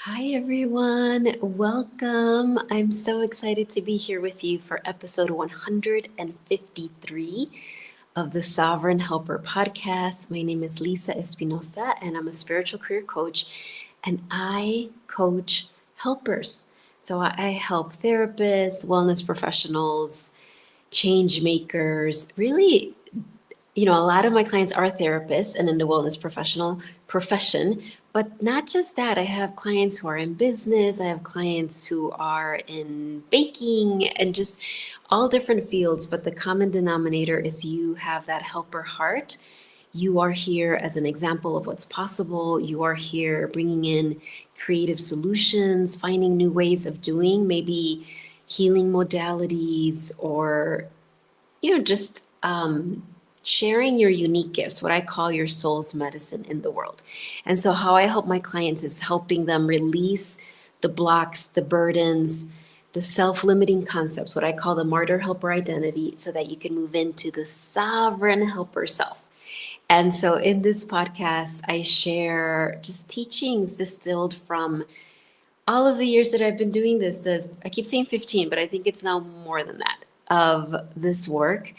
Hi, everyone. Welcome. I'm so excited to be here with you for episode 153 of the Sovereign Helper podcast. My name is Lisa Espinosa, and I'm a spiritual career coach, and I coach helpers. So I help therapists, wellness professionals, change makers, really a lot of my clients are therapists and in the wellness professional profession, but not just that. I have clients who are in business, I have clients who are in baking and just all different fields. But the common denominator is you have that helper heart. You are here as an example of what's possible. You are here bringing in creative solutions, finding new ways of doing maybe healing modalities or just sharing your unique gifts, what I call your soul's medicine in the world. And so, how I help my clients is helping them release the blocks, the burdens, the self limiting concepts, what I call the martyr helper identity, so that you can move into the sovereign helper self. And so, in this podcast, I share just teachings distilled from all of the years that I've been doing this. I keep saying 15, but I think it's now more than that of this work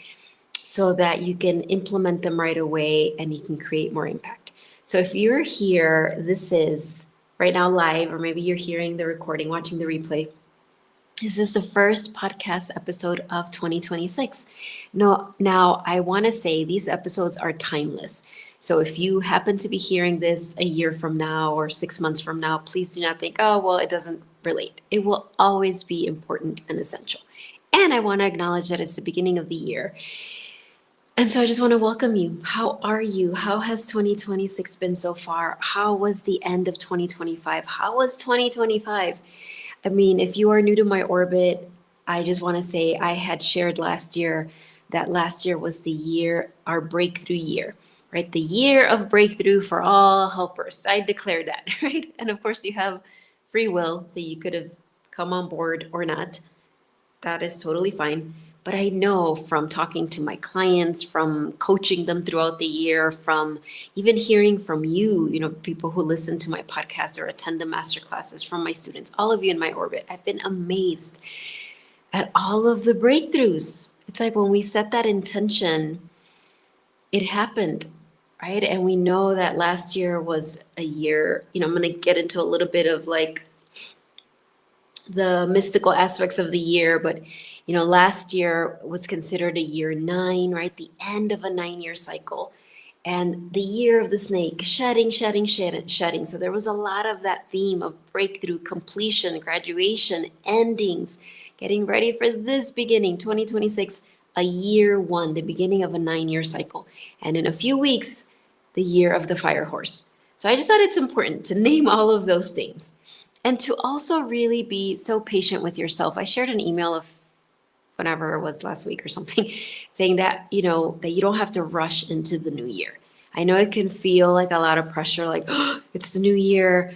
so that you can implement them right away and you can create more impact. So if you're here, this is right now live, or maybe you're hearing the recording, watching the replay. This is the first podcast episode of 2026. No, now I want to say these episodes are timeless. So if you happen to be hearing this a year from now or 6 months from now, please do not think, oh, well, it doesn't relate. It will always be important and essential. And I want to acknowledge that it's the beginning of the year. And so I just want to welcome you. How are you? How has 2026 been so far? How was the end of 2025? How was 2025? I mean, if you are new to my orbit, I just want to say I had shared last year that last year was the year, our breakthrough year, right? The year of breakthrough for all helpers. I declared that, right? And of course, you have free will, so you could have come on board or not. That is totally fine. But I know from talking to my clients, from coaching them throughout the year, from even hearing from you, people who listen to my podcast or attend the master classes, from my students, all of you in my orbit, I've been amazed at all of the breakthroughs. It's like when we set that intention, it happened, right? And we know that last year was a year, I'm going to get into a little bit of like the mystical aspects of the year, but last year was considered a year 9, right? The end of a 9-year cycle. And the year of the snake, shedding. So there was a lot of that theme of breakthrough, completion, graduation, endings, getting ready for this beginning, 2026, a year 1, the beginning of a 9-year cycle. And in a few weeks, the year of the fire horse. So I just thought it's important to name all of those things. And to also really be so patient with yourself. I shared an email of whenever it was last week or something, saying that, that you don't have to rush into the new year. I know it can feel like a lot of pressure, like, oh, it's the new year.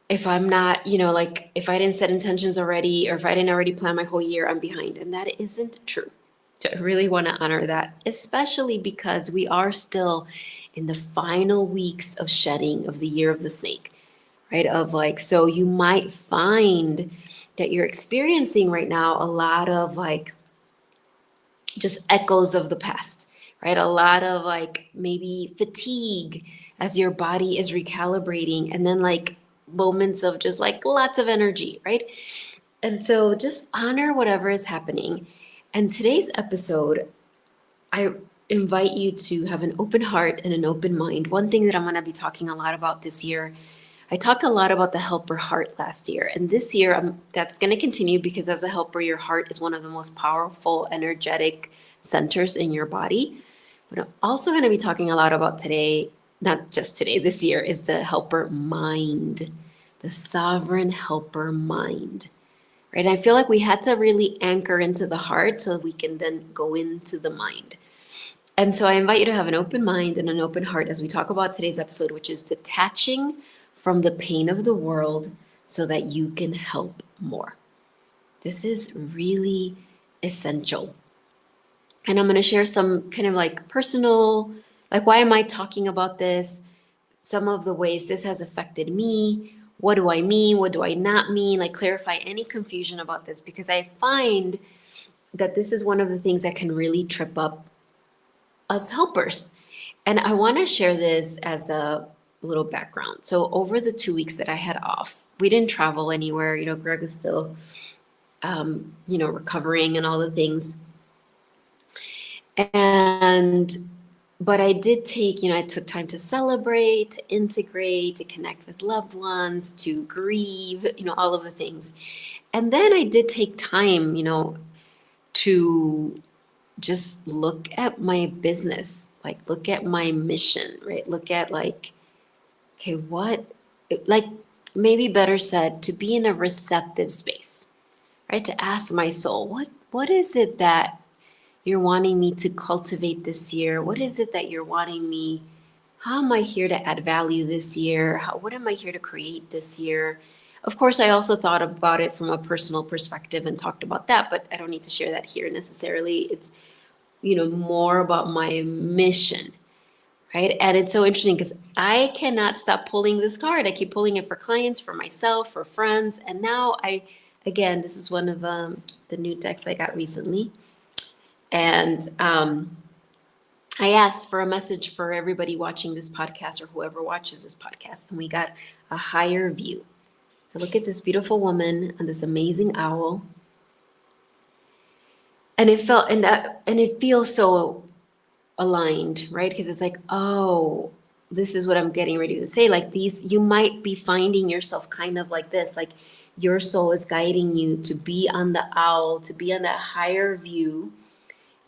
If I'm not, like if I didn't set intentions already, or if I didn't already plan my whole year, I'm behind. And that isn't true. So I really want to honor that, especially because we are still in the final weeks of shedding of the year of the snake, right? Of like, so you might find that you're experiencing right now a lot of like just echoes of the past, right? A lot of like maybe fatigue as your body is recalibrating, and then like moments of just like lots of energy, right? And so just honor whatever is happening. And today's episode, I invite you to have an open heart and an open mind. One thing that I'm going to be talking a lot about this year, I talked a lot about the helper heart last year. And this year, that's going to continue because as a helper, your heart is one of the most powerful, energetic centers in your body. But I'm also going to be talking a lot about today, not just today, this year, is the helper mind, the sovereign helper mind. Right? I feel like we had to really anchor into the heart so we can then go into the mind. And so I invite you to have an open mind and an open heart as we talk about today's episode, which is detaching from the pain of the world so that you can help more. This is really essential. And I'm going to share some kind of like personal, like why am I talking about this? Some of the ways this has affected me, what do I mean? What do I not mean? Like clarify any confusion about this, because I find that this is one of the things that can really trip up us helpers. And I want to share this as a little background. So over the 2 weeks that I had off, we didn't travel anywhere. Greg was still, recovering and all the things. And, but I did take, I took time to celebrate, to integrate, to connect with loved ones, to grieve, all of the things. And then I did take time, to just look at my business, like look at my mission, right? Look at like, okay, like maybe better said, to be in a receptive space, right? To ask my soul, what is it that you're wanting me to cultivate this year? What is it that you're wanting me? How am I here to add value this year? What am I here to create this year? Of course, I also thought about it from a personal perspective and talked about that, but I don't need to share that here necessarily. It's, more about my mission, right? And it's so interesting because I cannot stop pulling this card. I keep pulling it for clients, for myself, for friends. And now again, this is one of the new decks I got recently. And I asked for a message for everybody watching this podcast or whoever watches this podcast, and we got a higher view. So look at this beautiful woman and this amazing owl. And it feels so aligned, right? Because it's like, oh, this is what I'm getting ready to say. Like you might be finding yourself kind of like this, like your soul is guiding you to be on the owl, to be on that higher view.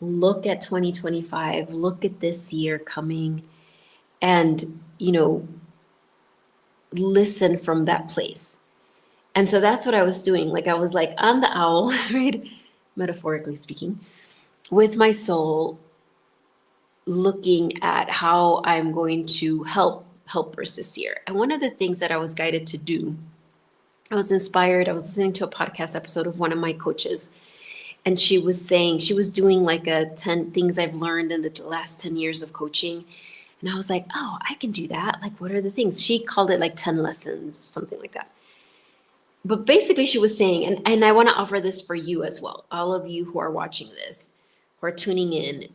Look at 2025, look at this year coming, and, listen from that place. And so that's what I was doing. Like I was like on the owl, right? Metaphorically speaking, with my soul, looking at how I'm going to help helpers this year. And one of the things that I was guided to do, I was inspired. I was listening to a podcast episode of one of my coaches, and she was doing like a 10 things I've learned in the last 10 years of coaching. And I was like, oh, I can do that. Like, what are the things? She called it like 10 lessons, something like that. But basically she was saying, and I want to offer this for you as well, all of you who are watching this, who are tuning in,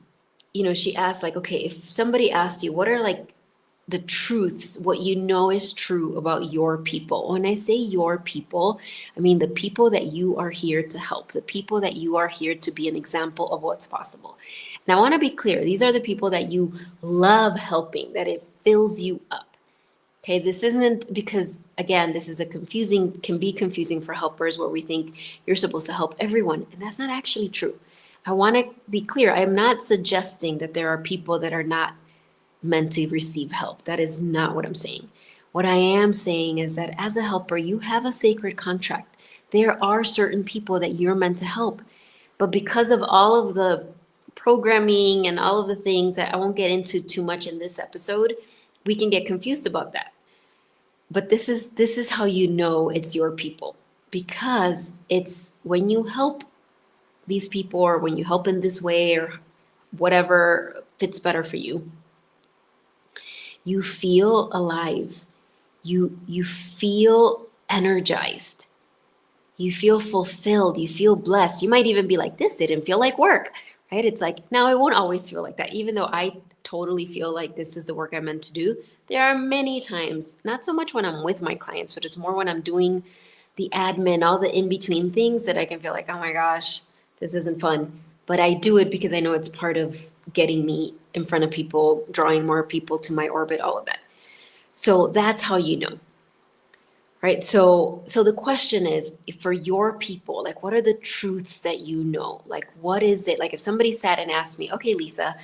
she asked like, okay, if somebody asked you, what are like the truths, what you know is true about your people? When I say your people, I mean the people that you are here to help, the people that you are here to be an example of what's possible. And I want to be clear, these are the people that you love helping, that it fills you up. Okay, this isn't because, again, this is can be confusing for helpers where we think you're supposed to help everyone, and that's not actually true. I want to be clear. I'm not suggesting that there are people that are not meant to receive help. That is not what I'm saying. What I am saying is that as a helper, you have a sacred contract. There are certain people that you're meant to help, but because of all of the programming and all of the things that I won't get into too much in this episode, we can get confused about that. But this is how you know it's your people, because it's when you help these people, or when you help in this way, or whatever fits better for you, you feel alive, you feel energized, you feel fulfilled, you feel blessed. You might even be like, this didn't feel like work, right? It's like, now it won't always feel like that, even though I totally feel like this is the work I'm meant to do. There are many times, not so much when I'm with my clients, but it's more when I'm doing the admin, all the in-between things, that I can feel like, oh my gosh, this isn't fun. But I do it because I know it's part of getting me in front of people, drawing more people to my orbit, all of that. So that's how you know, right? So the question is, for your people, like, what are the truths that you know? Like, what is it? Like, if somebody sat and asked me, okay, Lisa,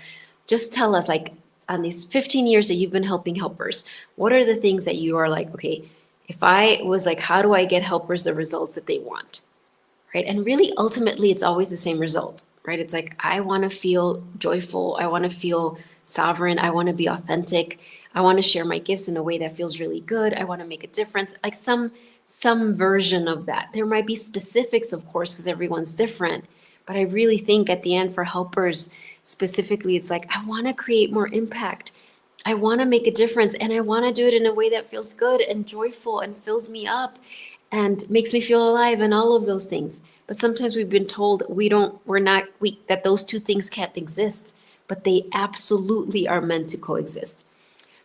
just tell us, like, on these 15 years that you've been helping helpers, what are the things that you are like, okay, if I was like, how do I get helpers the results that they want, right? And really, ultimately, it's always the same result, right? It's like, I want to feel joyful. I want to feel sovereign. I want to be authentic. I want to share my gifts in a way that feels really good. I want to make a difference, like some version of that. There might be specifics, of course, because everyone's different. But I really think at the end, for helpers specifically, it's like, I want to create more impact. I want to make a difference, and I want to do it in a way that feels good and joyful and fills me up and makes me feel alive and all of those things. But sometimes we've been told that those two things can't exist, but they absolutely are meant to coexist.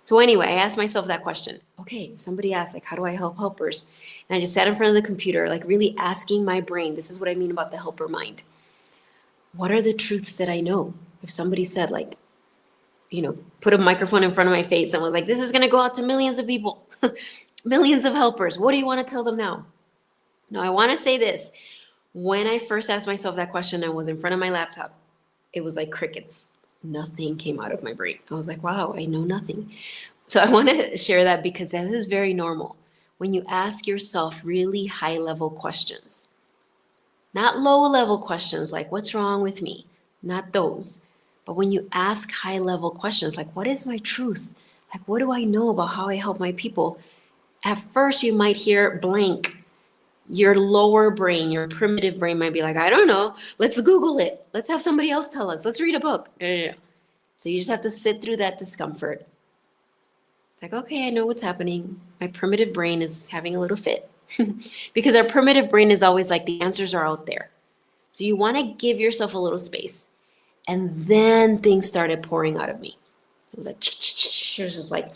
So anyway, I asked myself that question. Okay, if somebody asked, like, how do I help helpers? And I just sat in front of the computer, like really asking my brain, this is what I mean about the helper mind. What are the truths that I know? If somebody said, like, put a microphone in front of my face and was like, this is going to go out to millions of people, millions of helpers. What do you want to tell them now? Now, I want to say this. When I first asked myself that question, I was in front of my laptop. It was like crickets. Nothing came out of my brain. I was like, wow, I know nothing. So I want to share that because this is very normal. When you ask yourself really high level questions, not low level questions like, what's wrong with me? Not those. But when you ask high level questions like, what is my truth? Like, what do I know about how I help my people? At first, you might hear blank. Your lower brain, your primitive brain might be like, I don't know. Let's Google it. Let's have somebody else tell us. Let's read a book. So you just have to sit through that discomfort. It's like, okay, I know what's happening. My primitive brain is having a little fit. Because our primitive brain is always like, the answers are out there. So you want to give yourself a little space. And then things started pouring out of me. It was like, it was just like,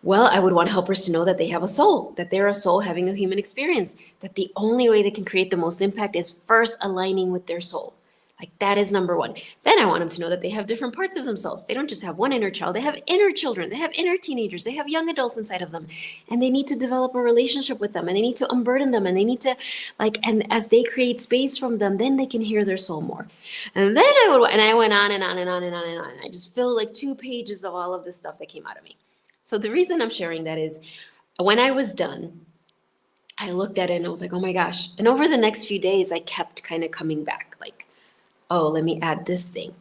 well, I would want helpers to know that they have a soul, that they're a soul having a human experience, that the only way they can create the most impact is first aligning with their soul. Like that is number one. Then I want them to know that they have different parts of themselves. They don't just have one inner child. They have inner children. They have inner teenagers. They have young adults inside of them. And they need to develop a relationship with them. And they need to unburden them. And they need to and as they create space from them, then they can hear their soul more. And then I went on and on and on and on and on. I just filled like 2 pages of all of this stuff that came out of me. So the reason I'm sharing that is when I was done, I looked at it and I was like, oh my gosh. And over the next few days, I kept kind of coming back like, oh, let me add this thing.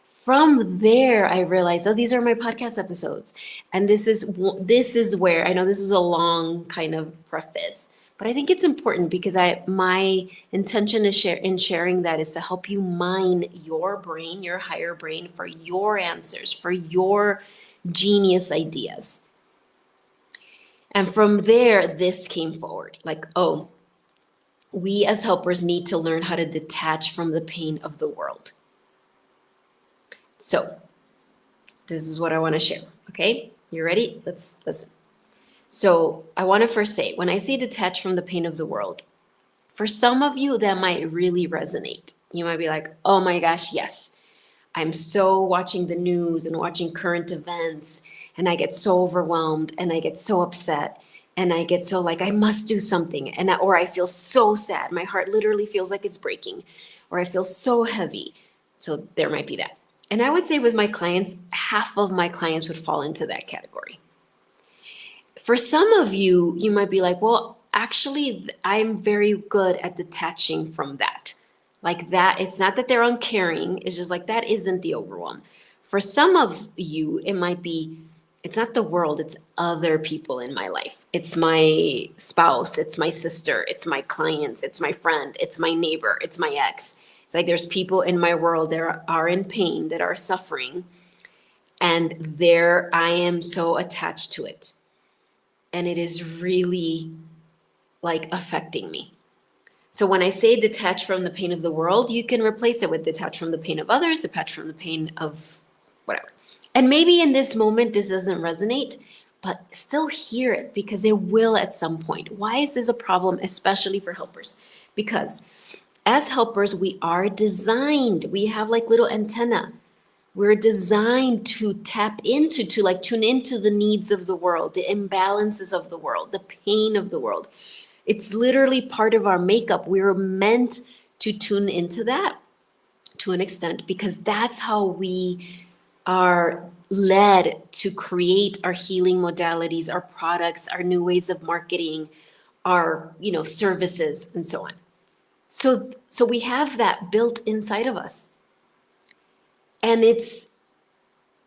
From there, I realized, oh, these are my podcast episodes. And this is where, I know this was a long kind of preface, but I think it's important because my intention is in sharing that is to help you mine your brain, your higher brain, for your answers, for your genius ideas. And from there, this came forward. Like, oh, we as helpers need to learn how to detach from the pain of the world. So this is what I want to share. Okay, you ready? Let's listen. So I want to first say, when I say detach from the pain of the world, for some of you that might really resonate. You might be like, oh my gosh, yes. I'm so watching the news and watching current events, and I get so overwhelmed and I get so upset. And I get so like, I must do something. Or I feel so sad. My heart literally feels like it's breaking. Or I feel so heavy. So there might be that. And I would say with my clients, half of my clients would fall into that category. For some of you, you might be like, well, actually, I'm very good at detaching from that. Like that, it's not that they're uncaring. It's just like, that isn't the overwhelm. For some of you, it might be, it's not the world, it's other people in my life. It's my spouse, it's my sister, it's my clients, it's my friend, it's my neighbor, it's my ex. It's like there's people in my world that are in pain, that are suffering, and there I am so attached to it. And it is really like affecting me. So when I say detach from the pain of the world, you can replace it with detach from the pain of others, detach from the pain of whatever. And maybe in this moment, this doesn't resonate, but still hear it because it will at some point. Why is this a problem, especially for helpers? Because as helpers, we are designed, we have like little antenna. We're designed to tap into, to like tune into the needs of the world, the imbalances of the world, the pain of the world. It's literally part of our makeup. We're meant to tune into that to an extent because that's how we are led to create our healing modalities, our products, our new ways of marketing, our, services, and so on. So we have that built inside of us. And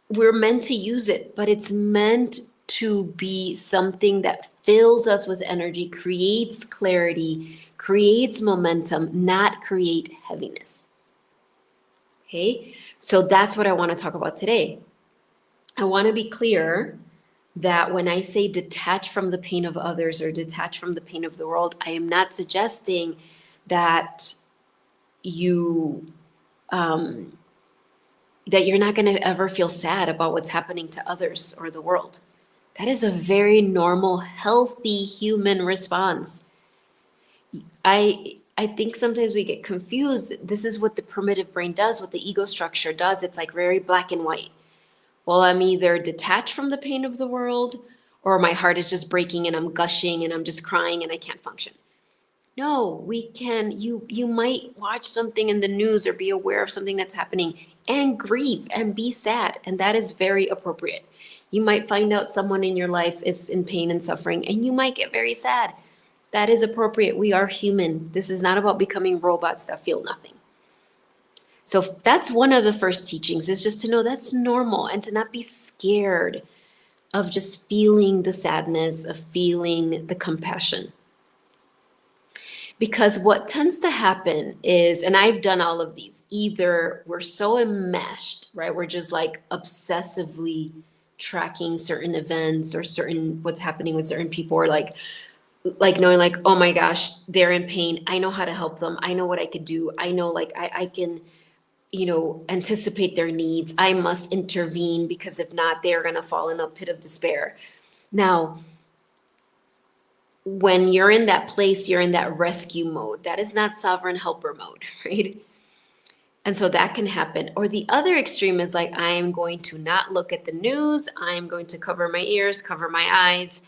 we're meant to use it, but it's meant to be something that fills us with energy, creates clarity, creates momentum, not create heaviness. Okay, so that's what I want to talk about today. I want to be clear that when I say detach from the pain of others or detach from the pain of the world, I am not suggesting that you that you're not going to ever feel sad about what's happening to others or the world. That is a very normal, healthy human response. I think sometimes we get confused. This is what the primitive brain does, what the ego structure does. It's like very black and white. Well, I'm either detached from the pain of the world, or my heart is just breaking and I'm gushing and I'm just crying and I can't function. No, we can, you might watch something in the news or be aware of something that's happening and grieve and be sad, and that is very appropriate. You might find out someone in your life is in pain and suffering, and you might get very sad. That is appropriate. We are human. This is not about becoming robots that feel nothing. So that's one of the first teachings, is just to know that's normal and to not be scared of just feeling the sadness, of feeling the compassion. Because what tends to happen is, and I've done all of these, either we're so enmeshed, right? We're just like obsessively tracking certain events or certain what's happening with certain people, or like knowing like, oh my gosh, they're in pain. I know how to help them. I know what I could do. I know like I can, anticipate their needs. I must intervene because if not, they're gonna fall in a pit of despair. Now, when you're in that place, you're in that rescue mode. That is not sovereign helper mode, right? And so that can happen. Or the other extreme is like, I am going to not look at the news. I'm going to cover my ears, cover my eyes,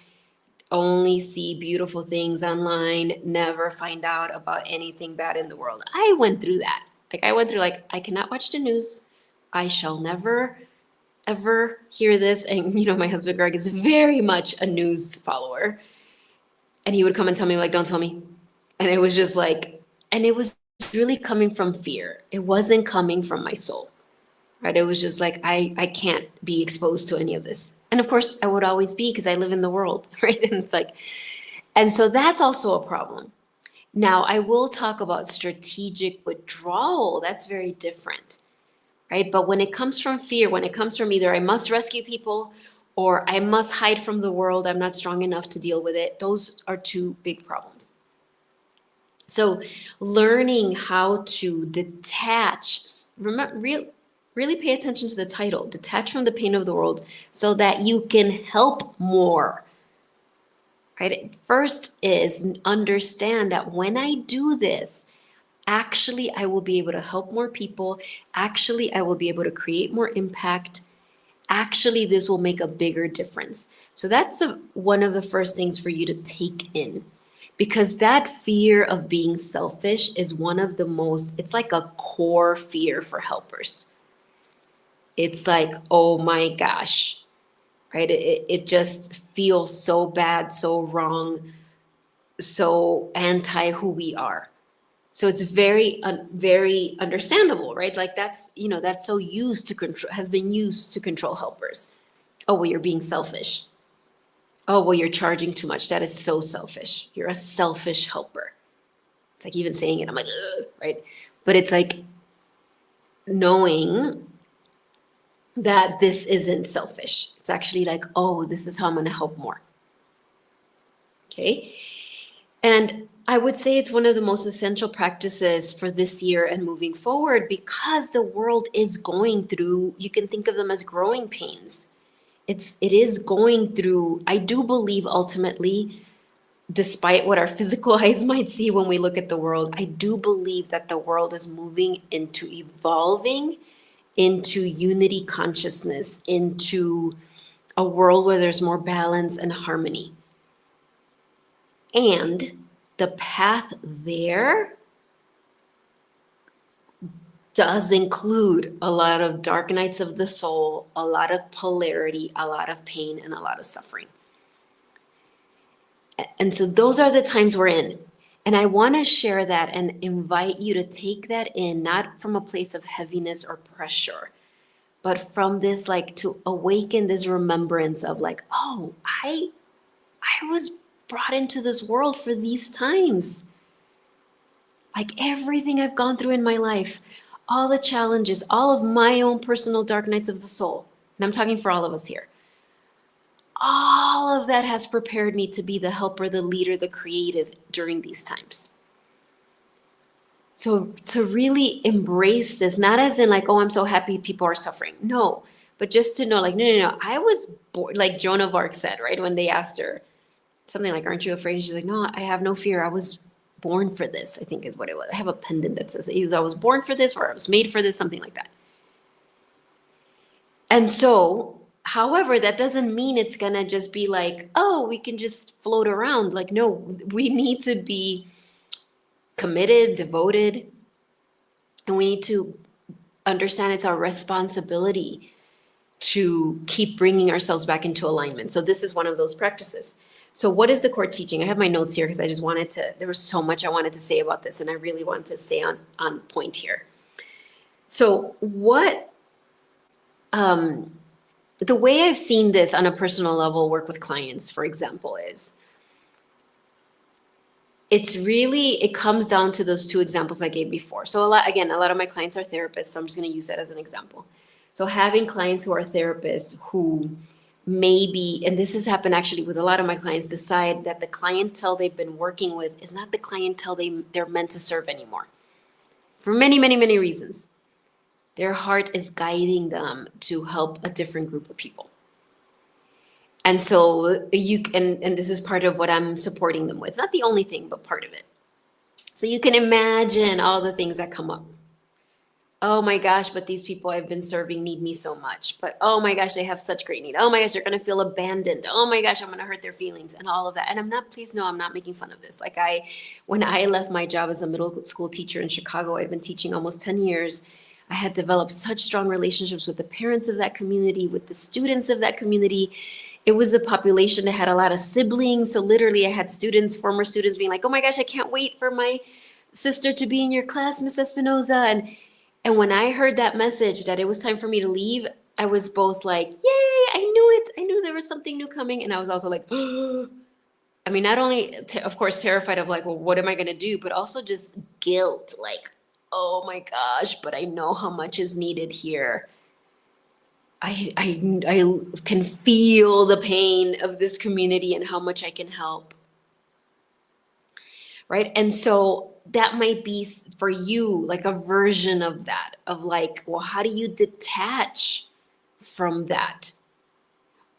only see beautiful things online, never find out about anything bad in the world. I went through that. Like I went through like, I cannot watch the news. I shall never ever hear this. And my husband Greg is very much a news follower. And he would come and tell me, like, don't tell me. And it was just like, and it was really coming from fear. It wasn't coming from my soul, right? It was just like, I can't be exposed to any of this. And of course, I would always be because I live in the world, right? And it's like, and so that's also a problem. Now, I will talk about strategic withdrawal. That's very different, right? But when it comes from fear, when it comes from either I must rescue people or I must hide from the world, I'm not strong enough to deal with it, those are two big problems. So learning how to detach, remember, really pay attention to the title, detach from the pain of the world so that you can help more, right? First is understand that when I do this, actually, I will be able to help more people. Actually, I will be able to create more impact. Actually, this will make a bigger difference. So that's one of the first things for you to take in, because that fear of being selfish is one of the most, it's like a core fear for helpers. It's like, oh my gosh, right? It just feels so bad, so wrong, so anti who we are. So it's very understandable, right? Like that's so used to control, has been used to control helpers. Oh, well, you're being selfish. Oh, well, you're charging too much. That is so selfish. You're a selfish helper. It's like even saying it, I'm like, ugh, right? But it's like knowing that this isn't selfish. It's actually like, oh, this is how I'm going to help more. Okay. And I would say it's one of the most essential practices for this year and moving forward, because the world is going through, you can think of them as growing pains. It is going through, I do believe ultimately, despite what our physical eyes might see when we look at the world, I do believe that the world is moving into evolving into unity consciousness, into a world where there's more balance and harmony. And the path there does include a lot of dark nights of the soul, a lot of polarity, a lot of pain, and a lot of suffering. And so those are the times we're in. And I want to share that and invite you to take that in, not from a place of heaviness or pressure, but from this, like, to awaken this remembrance of like, oh, I was brought into this world for these times. Like everything I've gone through in my life, all the challenges, all of my own personal dark nights of the soul, and I'm talking for all of us here, all of that has prepared me to be the helper, the leader, the creative during these times. So to really embrace this, not as in like, oh, I'm so happy people are suffering. No, but just to know like, no. I was born, like Joan of Arc said, right? When they asked her something like, aren't you afraid? And she's like, no, I have no fear. I was born for this, I think is what it was. I have a pendant that says either I was born for this or I was made for this, something like that. And so, however, that doesn't mean it's gonna just be like, oh, we can just float around. Like, no, we need to be committed, devoted, and we need to understand it's our responsibility to keep bringing ourselves back into alignment. So this is one of those practices. So what is the core teaching? I have my notes here because I just wanted to, there was so much I wanted to say about this and I really wanted to stay on point here. So what, the way I've seen this on a personal level work with clients, for example, is it's really, it comes down to those two examples I gave before. So a lot of my clients are therapists, so I'm just going to use that as an example. So having clients who are therapists who maybe, and this has happened actually with a lot of my clients, decide that the clientele they've been working with is not the clientele they're meant to serve anymore. For many, many, many reasons. Their heart is guiding them to help a different group of people. And so and this is part of what I'm supporting them with. Not the only thing, but part of it. So you can imagine all the things that come up. Oh my gosh, but these people I've been serving need me so much. But oh my gosh, they have such great need. Oh my gosh, they're going to feel abandoned. Oh my gosh, I'm going to hurt their feelings and all of that. And please know, I'm not making fun of this. When I left my job as a middle school teacher in Chicago, I'd been teaching almost 10 years. I had developed such strong relationships with the parents of that community, with the students of that community. It was a population that had a lot of siblings. So literally I had former students being like, oh my gosh, I can't wait for my sister to be in your class, Miss Espinoza. And when I heard that message that it was time for me to leave, I was both like, yay, I knew it. I knew there was something new coming. And I was also like, I mean, not only, of course, terrified of like, well, what am I going to do? But also just guilt, like, oh my gosh, but I know how much is needed here. I can feel the pain of this community and how much I can help. Right. And so that might be for you like a version of that, of like, well, how do you detach from that?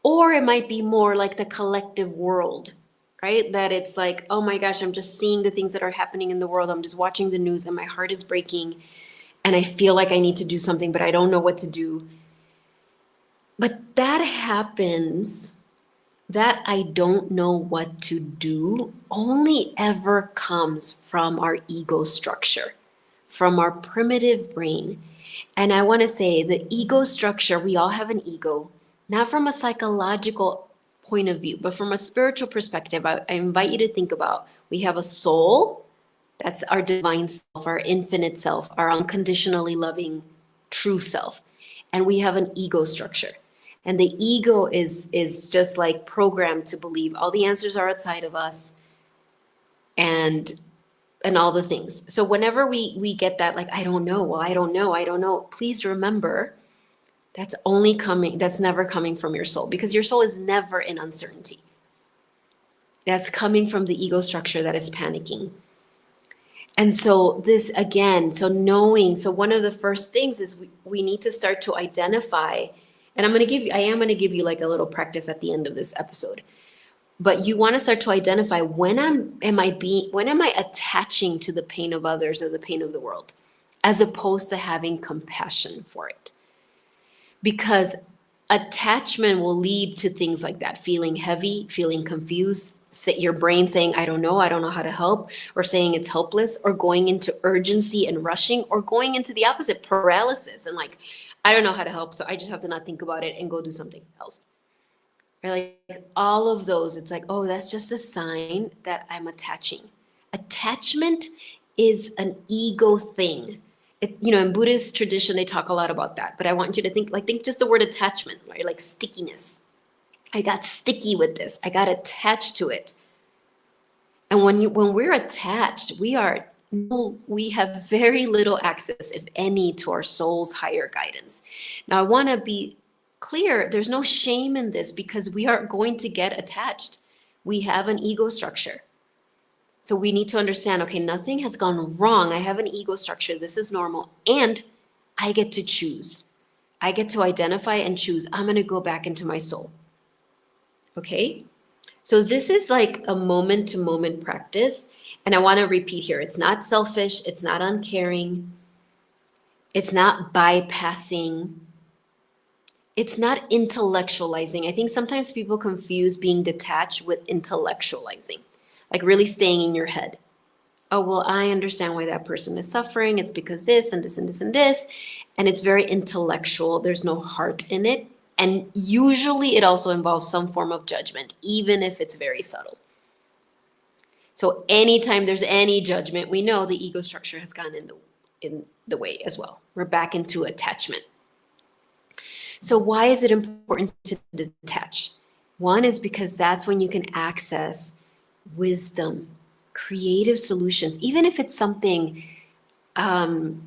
Or it might be more like the collective world, right? That it's like, oh my gosh, I'm just seeing the things that are happening in the world. I'm just watching the news and my heart is breaking and I feel like I need to do something, but I don't know what to do. But that happens. That I don't know what to do only ever comes from our ego structure, from our primitive brain. And I want to say the ego structure, we all have an ego, not from a psychological point of view, but from a spiritual perspective. I invite you to think about, we have a soul, that's our divine self, our infinite self, our unconditionally loving true self. And we have an ego structure. And the ego is just like programmed to believe all the answers are outside of us and all the things. So whenever we get that, like, I don't know, well, I don't know, please remember that's never coming from your soul, because your soul is never in uncertainty. That's coming from the ego structure that is panicking. And so this again, so one of the first things is we need to start to identify. And I am going to give you like a little practice at the end of this episode. But you want to start to identify when am I attaching to the pain of others or the pain of the world, as opposed to having compassion for it. Because attachment will lead to things like that, feeling heavy, feeling confused, your brain saying, I don't know how to help, or saying it's helpless, or going into urgency and rushing, or going into the opposite, paralysis, and like, I don't know how to help, so I just have to not think about it and go do something else. Right? Like all of those, it's like, oh, that's just a sign that I'm attaching. Attachment is an ego thing. In Buddhist tradition, they talk a lot about that, but I want you to think just the word attachment, right? Like stickiness. I got sticky with this. I got attached to it. And when we're attached, we have very little access, if any, to our soul's higher guidance. Now, I want to be clear. There's no shame in this because we are going to get attached. We have an ego structure. So we need to understand, okay, nothing has gone wrong. I have an ego structure. This is normal. And I get to choose. I get to identify and choose. I'm going to go back into my soul. Okay? So this is like a moment to moment practice. And I want to repeat here, it's not selfish. It's not uncaring. It's not bypassing. It's not intellectualizing. I think sometimes people confuse being detached with intellectualizing, like really staying in your head. Oh, well, I understand why that person is suffering. It's because this and this and this and this. And it's very intellectual. There's no heart in it. And usually it also involves some form of judgment, even if it's very subtle. So anytime there's any judgment, we know the ego structure has gone in the way as well. We're back into attachment. So why is it important to detach? One is because that's when you can access wisdom, creative solutions, even if it's something. I'm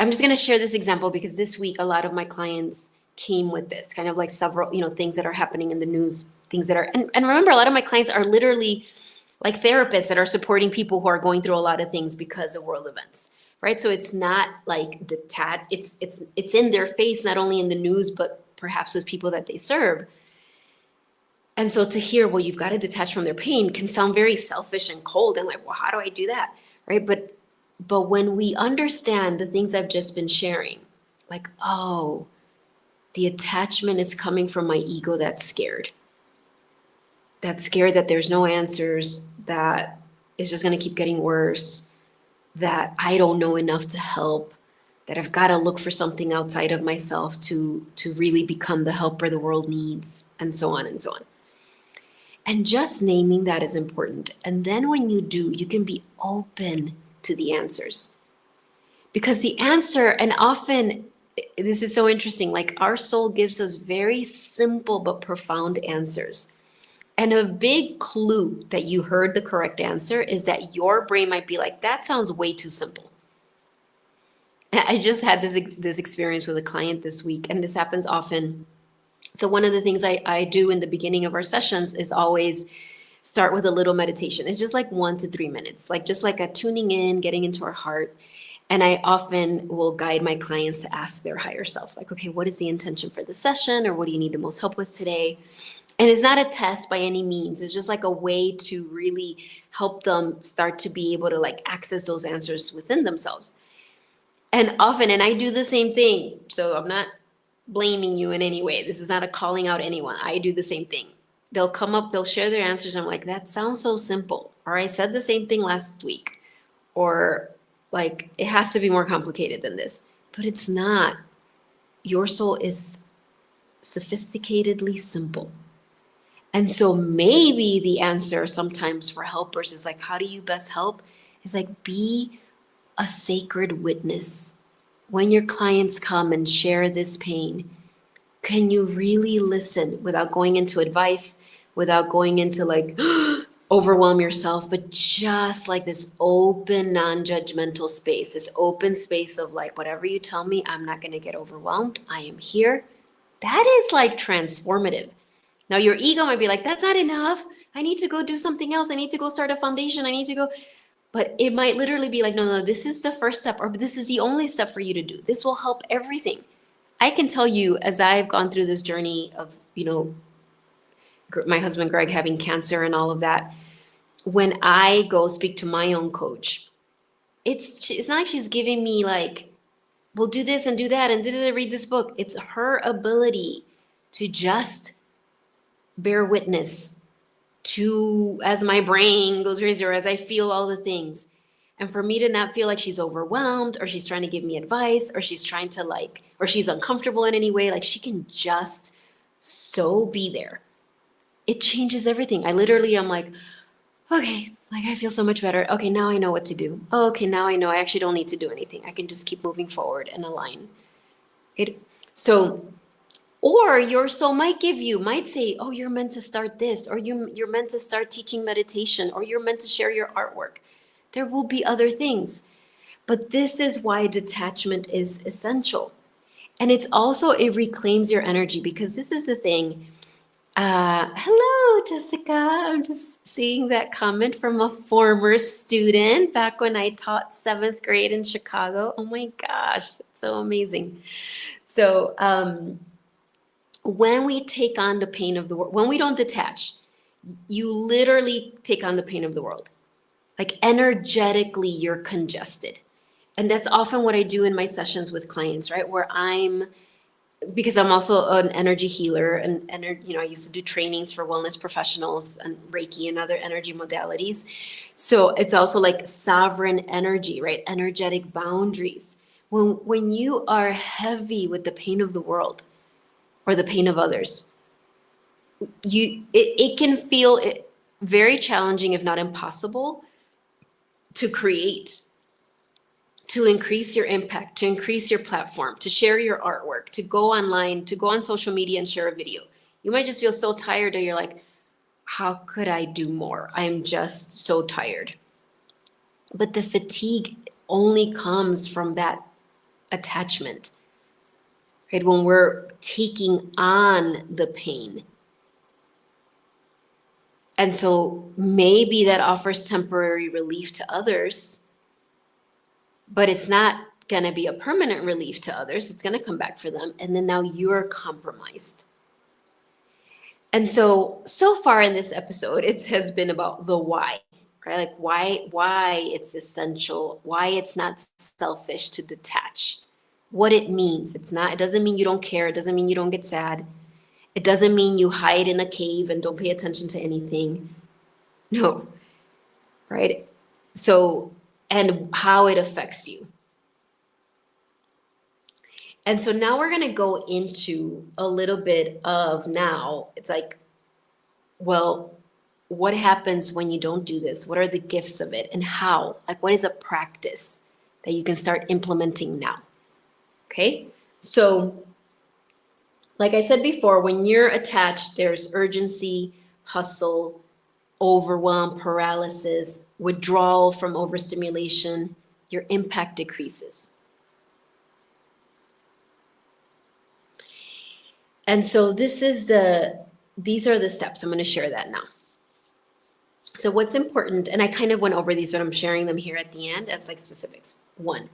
just going to share this example because this week a lot of my clients came with this kind of like several, things that are happening in the news, things that are, and remember, a lot of my clients are literally like therapists that are supporting people who are going through a lot of things because of world events, right? So it's not like detached. It's in their face, not only in the news, but perhaps with people that they serve. And so to hear, well, you've got to detach from their pain can sound very selfish and cold and like, well, how do I do that? Right. But when we understand the things I've just been sharing, like, oh, the attachment is coming from my ego that's scared. That's scared that there's no answers, that it's just going to keep getting worse, that I don't know enough to help, that I've got to look for something outside of myself to really become the helper the world needs, and so on and so on. And just naming that is important. And then when you do, you can be open to the answers. Because the answer, and often, this is so interesting, like our soul gives us very simple but profound answers. And a big clue that you heard the correct answer is that your brain might be like, that sounds way too simple. I just had this experience with a client this week, and this happens often. So one of the things I do in the beginning of our sessions is always start with a little meditation. It's just like 1 to 3 minutes, like just like a tuning in, getting into our heart. And I often will guide my clients to ask their higher self, like, okay, what is the intention for the session? Or what do you need the most help with today? And it's not a test by any means. It's just like a way to really help them start to be able to like access those answers within themselves. And often, and I do the same thing. So I'm not blaming you in any way. This is not a calling out anyone. I do the same thing. They'll come up, they'll share their answers. I'm like, that sounds so simple. Or I said the same thing last week. Or like, it has to be more complicated than this. But it's not. Your soul is sophisticatedly simple. And so maybe the answer sometimes for helpers is like, how do you best help? It's like, be a sacred witness. When your clients come and share this pain, can you really listen without going into advice, without going into like overwhelm yourself, but just like this open, non-judgmental space, this open space of like, whatever you tell me, I'm not going to get overwhelmed. I am here. That is like transformative. Now your ego might be like, that's not enough. I need to go do something else. I need to go start a foundation. I need to go. But it might literally be like, no, this is the first step, or this is the only step for you to do. This will help everything. I can tell you, as I've gone through this journey of, my husband Greg having cancer and all of that, when I go speak to my own coach, it's not like she's giving me like, well, do this and do that and read this book. It's her ability to just bear witness to, as my brain goes crazy, or as I feel all the things. And for me to not feel like she's overwhelmed, or she's trying to give me advice, or she's trying to like, or she's uncomfortable in any way, like she can just so be there. It changes everything. I literally am like, okay, like I feel so much better. Okay, now I know what to do. Oh, okay, now I know I actually don't need to do anything. I can just keep moving forward and align. Or your soul might say, oh, you're meant to start this, or you're meant to start teaching meditation, or you're meant to share your artwork. There will be other things. But this is why detachment is essential. And it's also, it reclaims your energy, because this is the thing. Hello, Jessica. I'm just seeing that comment from a former student back when I taught seventh grade in Chicago. Oh my gosh, that's so amazing. So, when we take on the pain of the world, when we don't detach, you literally take on the pain of the world. Like energetically, you're congested. And that's often what I do in my sessions with clients, right? Where because I'm also an energy healer, and I used to do trainings for wellness professionals and Reiki and other energy modalities. So it's also like sovereign energy, right? Energetic boundaries. When you are heavy with the pain of the world or the pain of others, it can feel very challenging, if not impossible, to create, to increase your impact, to increase your platform, to share your artwork, to go online, to go on social media and share a video. You might just feel so tired that you're like, how could I do more? I'm just so tired. But the fatigue only comes from that attachment, right? When we're taking on the pain. And so maybe that offers temporary relief to others, but it's not going to be a permanent relief to others. It's going to come back for them. And then now you're compromised. And so far in this episode, it has been about the why, right? Like why it's essential, why it's not selfish to detach, what it means. It doesn't mean you don't care. It doesn't mean you don't get sad. It doesn't mean you hide in a cave and don't pay attention to anything. No, right? So, and how it affects you. And so now we're going to go into a little bit of, now it's like, well, what happens when you don't do this? What are the gifts of it, and how? Like, what is a practice that you can start implementing now? Okay. So like I said before, when you're attached, there's urgency, hustle, overwhelm, paralysis, withdrawal from overstimulation. Your impact decreases. And so these are the steps. I'm going to share that now. So what's important, and I kind of went over these, but I'm sharing them here at the end as like specifics. 1,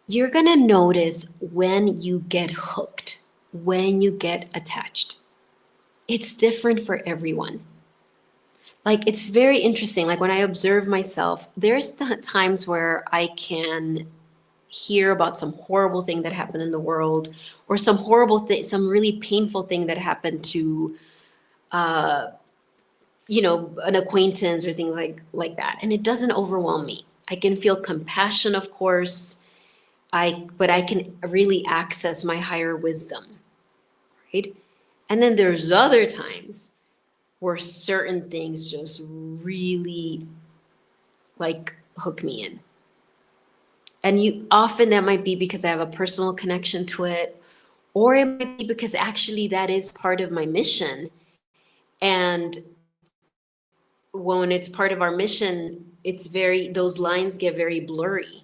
you're going to notice when you get hooked, when you get attached. It's different for everyone. Like, it's very interesting. Like, when I observe myself, there's times where I can hear about some horrible thing that happened in the world, or some horrible thing, some really painful thing that happened to, an acquaintance or things like that. And it doesn't overwhelm me. I can feel compassion, of course, but I can really access my higher wisdom, right? And then there's other times where certain things just really like hook me in. And often that might be because I have a personal connection to it, or it might be because actually that is part of my mission. And when it's part of our mission, those lines get very blurry.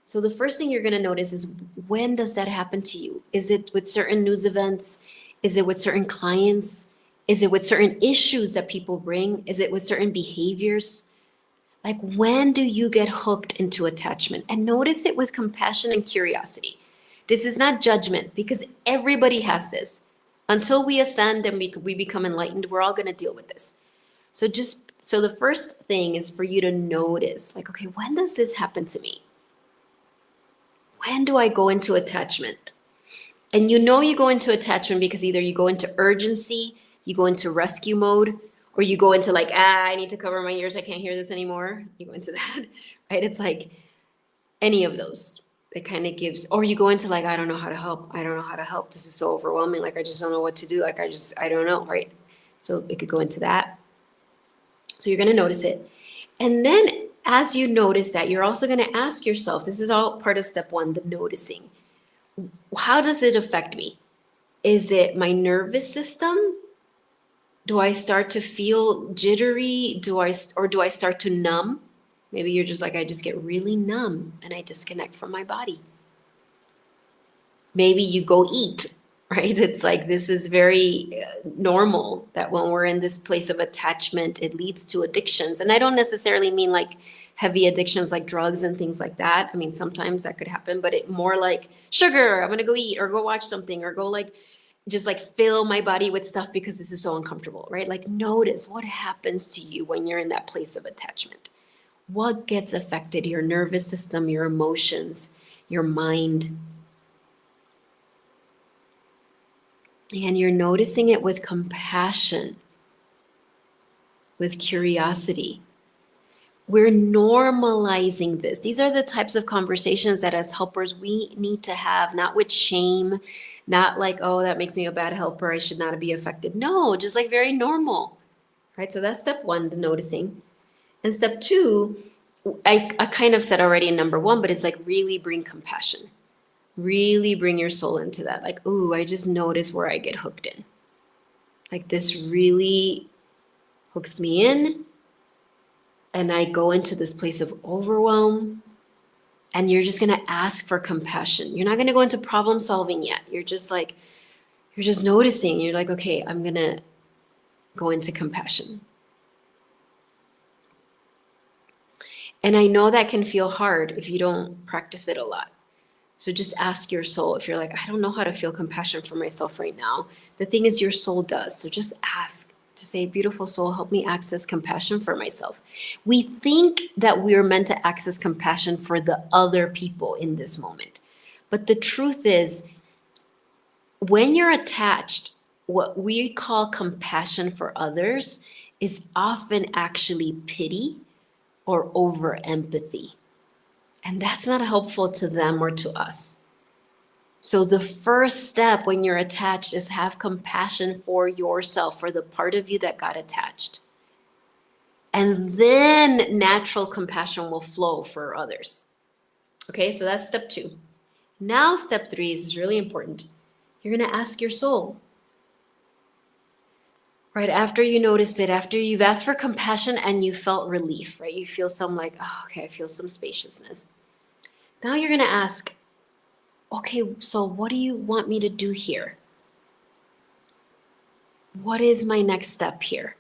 So the first thing you're going to notice is, when does that happen to you? Is it with certain news events? Is it with certain clients? Is it with certain issues that people bring? Is it with certain behaviors? Like, when do you get hooked into attachment? And notice it with compassion and curiosity. This is not judgment, because everybody has this. Until we ascend and we become enlightened, we're all going to deal with this. So the first thing is for you to notice, like, okay, when does this happen to me? When do I go into attachment? And you go into attachment because either you go into urgency, you go into rescue mode, or you go into like, I need to cover my ears, I can't hear this anymore. You go into that, right? It's like any of those. It kind of gives, or you go into like, I don't know how to help. I don't know how to help. This is so overwhelming. Like, I just don't know what to do. Like, I don't know, right? So it could go into that. So you're going to notice it. And then as you notice that, you're also going to ask yourself, this is all part of step 1, the noticing. How does it affect me? Is it my nervous system? Do I start to feel jittery? Do I start to numb? Maybe you're just like, I just get really numb and I disconnect from my body. Maybe you go eat, right? It's like this is very normal that when we're in this place of attachment, it leads to addictions. And I don't necessarily mean like heavy addictions like drugs and things like that. I mean, sometimes that could happen, but it more like sugar, I'm gonna go eat or go watch something or go like just like fill my body with stuff because this is so uncomfortable, right? Like notice what happens to you when you're in that place of attachment. What gets affected? Your nervous system, your emotions, your mind. And you're noticing it with compassion, with curiosity. We're normalizing this. These are the types of conversations that as helpers we need to have, not with shame, not like, oh, that makes me a bad helper, I should not be affected. No, just like very normal, right? So that's step one, the noticing. And step two, I kind of said already in number one, but it's like really bring compassion. Really bring your soul into that. Like, ooh, I just notice where I get hooked in. Like this really hooks me in, and I go into this place of overwhelm, and you're just going to ask for compassion. You're not going to go into problem solving yet. You're just like, you're just noticing. You're like, okay, I'm going to go into compassion. And I know that can feel hard if you don't practice it a lot. So just ask your soul. If you're like, I don't know how to feel compassion for myself right now, the thing is your soul does. So just ask. To say, beautiful soul, help me access compassion for myself. We think that we're meant to access compassion for the other people in this moment. But the truth is, when you're attached, what we call compassion for others is often actually pity or over empathy. And that's not helpful to them or to us. So the first step when you're attached is have compassion for yourself, for the part of you that got attached. And then natural compassion will flow for others. Okay, so that's step two. Now, step three is really important. You're going to ask your soul. Right after you notice it, after you've asked for compassion and you felt relief, right? You feel some like, oh, okay, I feel some spaciousness. Now you're going to ask, okay, so what do you want me to do here? What is my next step here?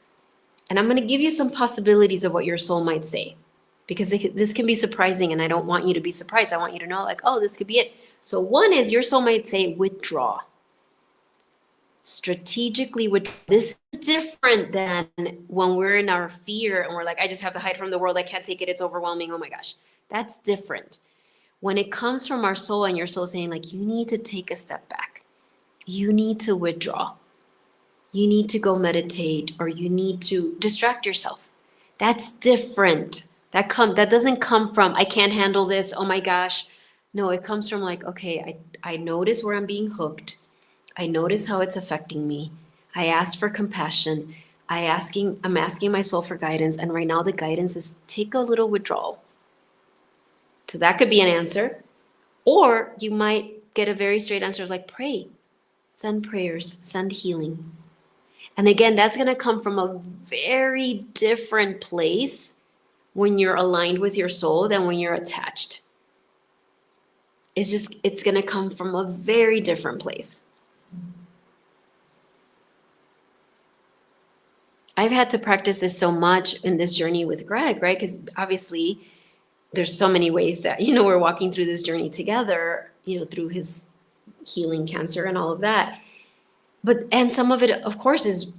And I'm going to give you some possibilities of what your soul might say, because this can be surprising and I don't want you to be surprised. I want you to know like, oh, this could be it. So one is your soul might say withdraw. Strategically withdraw. This is different than when we're in our fear and we're like, I just have to hide from the world. I can't take it. It's overwhelming. Oh my gosh. That's different. When it comes from our soul and your soul saying like, you need to take a step back. You need to withdraw. You need to go meditate or you need to distract yourself. That's different. That doesn't come from I can't handle this. Oh my gosh. No, it comes from like, okay, I notice where I'm being hooked. I notice how it's affecting me. I asked for compassion. I'm asking my soul for guidance. And right now the guidance is take a little withdrawal. So that could be an answer. Or you might get a very straight answer like pray, send prayers, send healing. And again, that's going to come from a very different place when you're aligned with your soul than when you're attached. It's going to come from a very different place. I've had to practice this so much in this journey with Greg, right? Because obviously there's so many ways that, we're walking through this journey together, through his healing cancer and all of that. And some of it, of course, is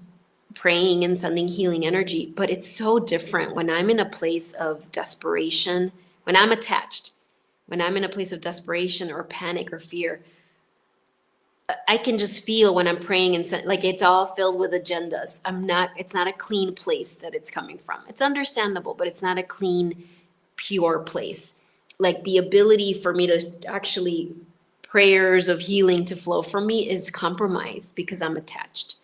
praying and sending healing energy, but it's so different when I'm in a place of desperation, when I'm attached, when I'm in a place of desperation or panic or fear. I can just feel when I'm praying and like it's all filled with agendas. It's not a clean place that it's coming from. It's understandable, but it's not a clean, pure place. Like the ability for me to actually prayers of healing to flow from me is compromised because I'm attached.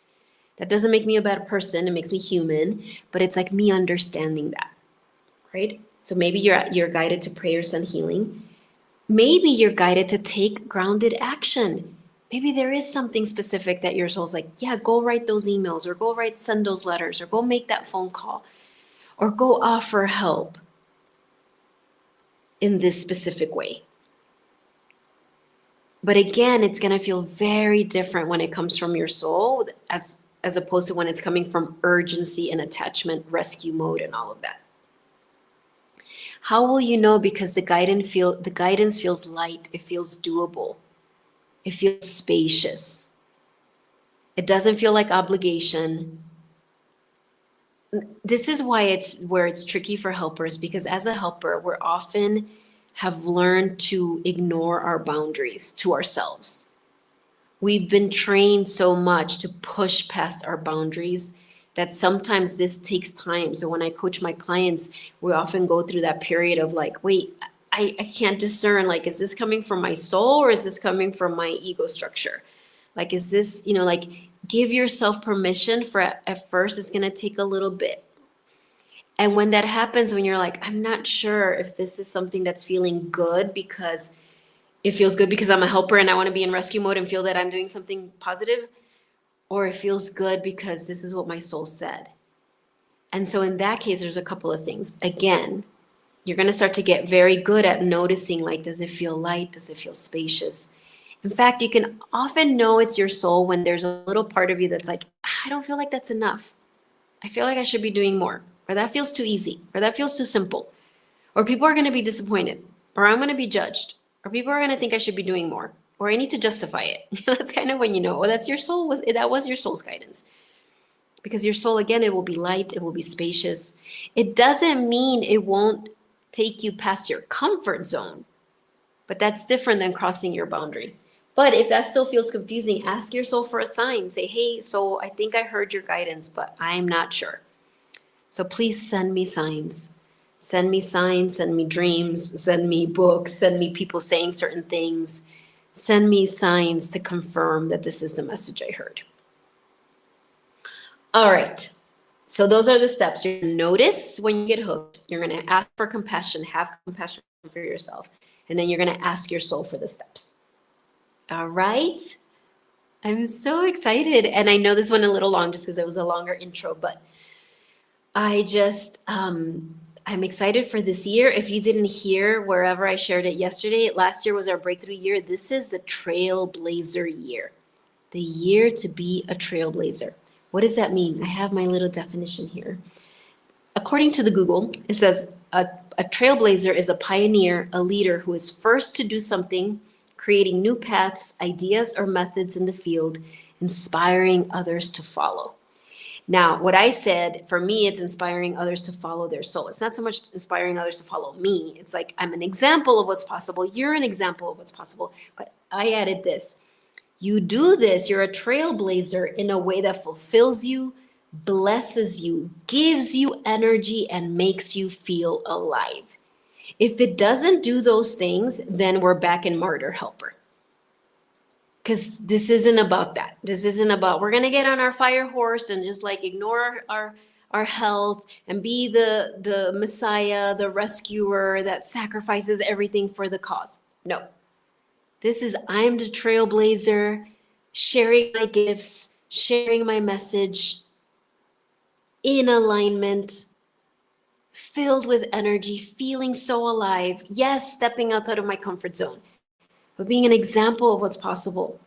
That doesn't make me a bad person. It makes me human, but it's like me understanding that, right? So maybe you're guided to prayers and healing. Maybe you're guided to take grounded action. Maybe there is something specific that your soul's like, yeah, go write those emails or send those letters or go make that phone call or go offer help in this specific way. But again, it's going to feel very different when it comes from your soul as opposed to when it's coming from urgency and attachment, rescue mode, and all of that. How will you know? Because the guidance feels light, it feels doable, it feels spacious. It doesn't feel like obligation. This is why it's tricky for helpers, because as a helper, we're often have learned to ignore our boundaries to ourselves. We've been trained so much to push past our boundaries that sometimes this takes time. So when I coach my clients, we often go through that period of like, wait, I can't discern, like, is this coming from my soul or is this coming from my ego structure? Like, is this, like, give yourself permission for at first, it's going to take a little bit. And when that happens, when you're like, I'm not sure if this is something that's feeling good because it feels good because I'm a helper and I want to be in rescue mode and feel that I'm doing something positive, or it feels good because this is what my soul said. And so in that case, there's a couple of things. Again, you're going to start to get very good at noticing, like, does it feel light? Does it feel spacious? In fact, you can often know it's your soul when there's a little part of you that's like, I don't feel like that's enough. I feel like I should be doing more, or that feels too easy, or that feels too simple, or people are going to be disappointed, or I'm going to be judged, or people are going to think I should be doing more, or I need to justify it. That's kind of when you know, oh, that's your soul. That was your soul's guidance. Because your soul, again, it will be light, it will be spacious. It doesn't mean it won't take you past your comfort zone, but that's different than crossing your boundary. But if that still feels confusing, ask your soul for a sign. Say, hey, so I think I heard your guidance, but I'm not sure. So please send me signs. Send me signs, send me dreams, send me books, send me people saying certain things. Send me signs to confirm that this is the message I heard. All right. So those are the steps. You're going to notice when you get hooked. You're going to ask for compassion, have compassion for yourself. And then you're going to ask your soul for the steps. All right. I'm so excited. And I know this went a little long just because it was a longer intro, but I just, I'm excited for this year. If you didn't hear wherever I shared it yesterday, last year was our breakthrough year. This is the trailblazer year, the year to be a trailblazer. What does that mean? I have my little definition here. According to the Google, it says a trailblazer is a pioneer, a leader who is first to do something, creating new paths, ideas, or methods in the field, inspiring others to follow. Now, what I said, for me, it's inspiring others to follow their soul. It's not so much inspiring others to follow me. It's like, I'm an example of what's possible. You're an example of what's possible. But I added this. You do this, you're a trailblazer in a way that fulfills you, blesses you, gives you energy, and makes you feel alive. If it doesn't do those things, then we're back in martyr helper. Because this isn't about that. This isn't about, we're going to get on our fire horse and just like ignore our health and be the Messiah, the rescuer that sacrifices everything for the cause. No. This is, I'm the trailblazer, sharing my gifts, sharing my message, in alignment, filled with energy, feeling so alive. Yes, stepping outside of my comfort zone, but being an example of what's possible.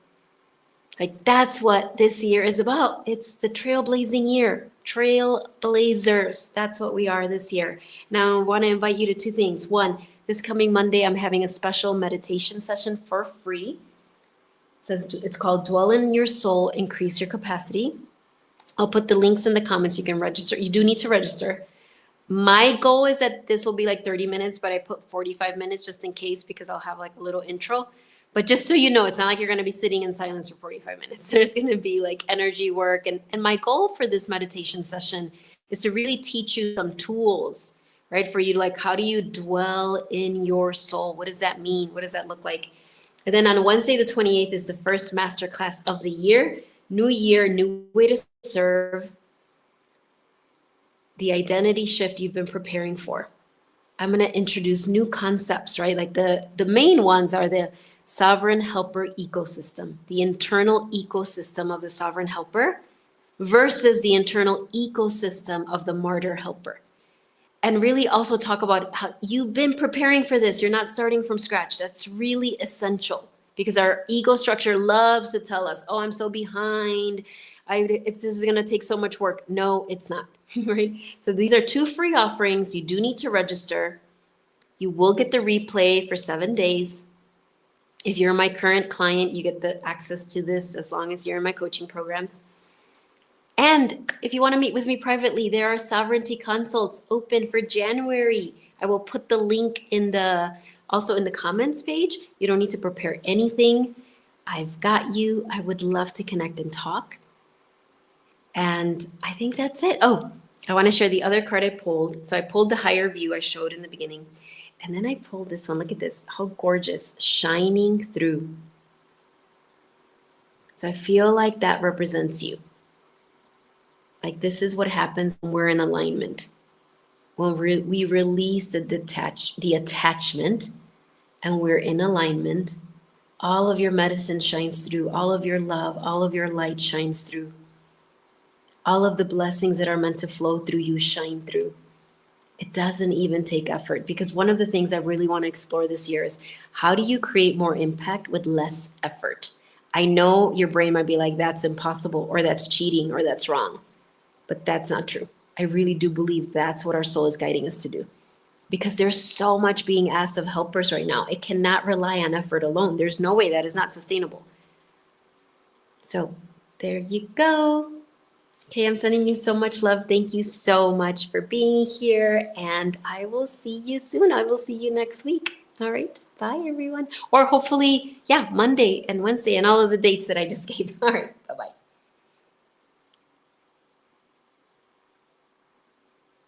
Like, that's what this year is about. It's the trailblazing year. Trailblazers. That's what we are this year. Now, I want to invite you to two things. One, this coming Monday, I'm having a special meditation session for free. It's called Dwell in Your Soul, Increase Your Capacity. I'll put the links in the comments. You can register. You do need to register. My goal is that this will be like 30 minutes, but I put 45 minutes just in case because I'll have like a little intro. But just so you know, it's not like you're going to be sitting in silence for 45 minutes. There's going to be like energy work. And my goal for this meditation session is to really teach you some tools, right? For you to like, how do you dwell in your soul? What does that mean? What does that look like? And then on Wednesday, the 28th is the first masterclass of the year. New year, new way to serve. The identity shift you've been preparing for. I'm going to introduce new concepts, right? Like the main ones are the sovereign helper ecosystem, the internal ecosystem of the sovereign helper versus the internal ecosystem of the martyr helper. And really also talk about how you've been preparing for this. You're not starting from scratch. That's really essential because our ego structure loves to tell us, oh, I'm so behind. This is going to take so much work. No, it's not, right? So these are 2 free offerings. You do need to register. You will get the replay for 7 days. If you're my current client, you get the access to this as long as you're in my coaching programs. And if you want to meet with me privately, there are sovereignty consults open for January. I will put the link also in the comments page. You don't need to prepare anything. I've got you. I would love to connect and talk. And I think that's it. Oh, I want to share the other card I pulled. So I pulled the higher view I showed in the beginning. And then I pulled this one. Look at this. How gorgeous. Shining through. So I feel like that represents you. Like this is what happens when we're in alignment. When we release the attachment and we're in alignment, all of your medicine shines through. All of your love, all of your light shines through. All of the blessings that are meant to flow through you shine through. It doesn't even take effort, because one of the things I really want to explore this year is how do you create more impact with less effort? I know your brain might be like, that's impossible, or that's cheating, or that's wrong. But that's not true. I really do believe that's what our soul is guiding us to do. Because there's so much being asked of helpers right now. It cannot rely on effort alone. There's no way. That is not sustainable. So there you go. Okay, I'm sending you so much love. Thank you so much for being here. And I will see you soon. I will see you next week. All right. Bye, everyone. Or hopefully, Monday and Wednesday and all of the dates that I just gave. All right. Bye-bye.